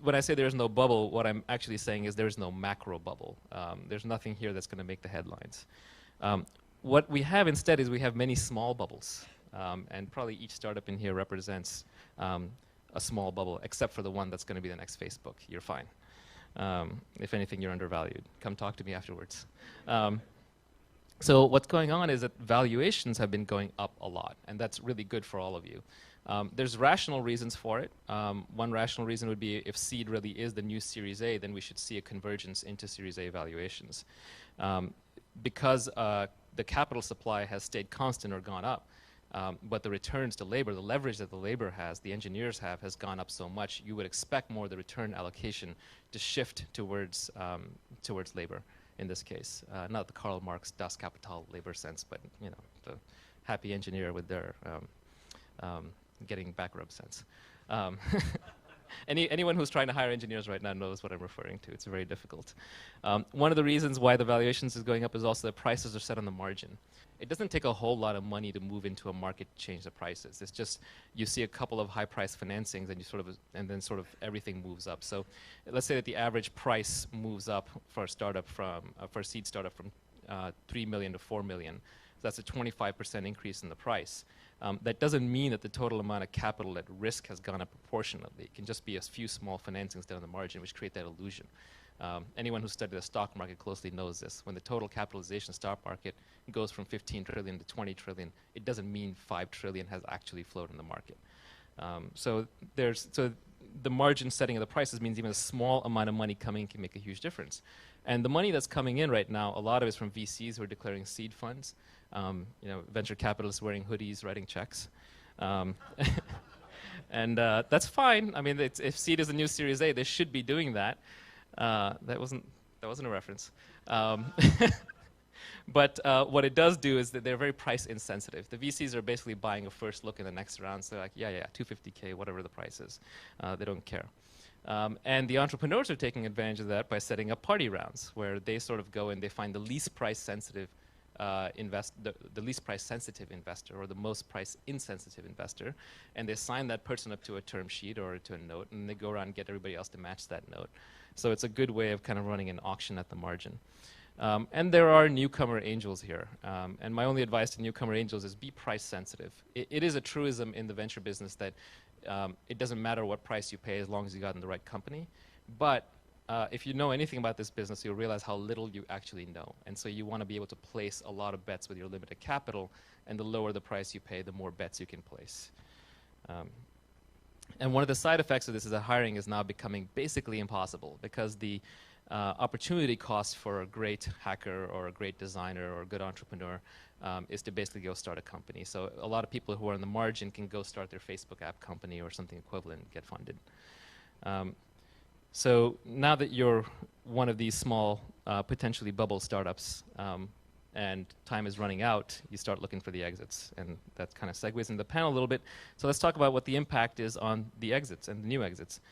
when I say there's no bubble, what I'm actually saying is there's no macro bubble. There's nothing here that's going to make the headlines. Um, what we have instead is we have many small bubbles. And probably each startup in here represents a small bubble, except for the one that's going to be the next Facebook. You're fine. If anything, you're undervalued. Come talk to me afterwards. So what's going on is that valuations have been going up a lot, and that's really good for all of you. There's rational reasons for it. One rational reason would be if seed really is the new Series A, then we should see a convergence into Series A valuations. Because the capital supply has stayed constant or gone up, but the returns to labor, the leverage that the labor has, the engineers have, has gone up so much, you would expect more of the return allocation to shift towards labor in this case. Not the Karl Marx Das Kapital labor sense, but you know, the happy engineer with their getting back rub sense. Anyone who's trying to hire engineers right now knows what I'm referring to. It's very difficult. One of the reasons why the valuations is going up is also that prices are set on the margin. It doesn't take a whole lot of money to move into a market to change the prices. It's just you see a couple of high-price financings, and then sort of everything moves up. So let's say that the average price moves up for a startup for a seed startup from 3 million to 4 million. So that's a 25% increase in the price. That doesn't mean that the total amount of capital at risk has gone up proportionately. It can just be a few small financings down the margin which create that illusion. Anyone who studied the stock market closely knows this. When the total capitalization stock market goes from 15 trillion to 20 trillion, it doesn't mean 5 trillion has actually flowed in the market. So the margin setting of the prices means even a small amount of money coming in can make a huge difference. And the money that's coming in right now, a lot of it is from VCs who are declaring seed funds. You know, venture capitalists wearing hoodies, writing checks. And that's fine. I mean, if seed is the new Series A, they should be doing that. That wasn't a reference. But what it does do is that they're very price insensitive. The VCs are basically buying a first look in the next round. So like, yeah, 250K, whatever the price is. They don't care. And the entrepreneurs are taking advantage of that by setting up party rounds, where they sort of go and they find the least price sensitive the least price sensitive investor or the most price insensitive investor, and they sign that person up to a term sheet or to a note, and they go around and get everybody else to match that note. So it's a good way of kind of running an auction at the margin. And there are newcomer angels here. And my only advice to newcomer angels is be price sensitive. It is a truism in the venture business that it doesn't matter what price you pay as long as you got in the right company. But if you know anything about this business, you'll realize how little you actually know. And so you want to be able to place a lot of bets with your limited capital, and the lower the price you pay, the more bets you can place. And one of the side effects of this is that hiring is now becoming basically impossible, because the opportunity cost for a great hacker or a great designer or a good entrepreneur is to basically go start a company. So a lot of people who are on the margin can go start their Facebook app company or something equivalent and get funded. So now that you're one of these small, potentially bubble startups, and time is running out, you start looking for the exits. And that kind of segues into the panel a little bit. So let's talk about what the impact is on the exits and the new exits.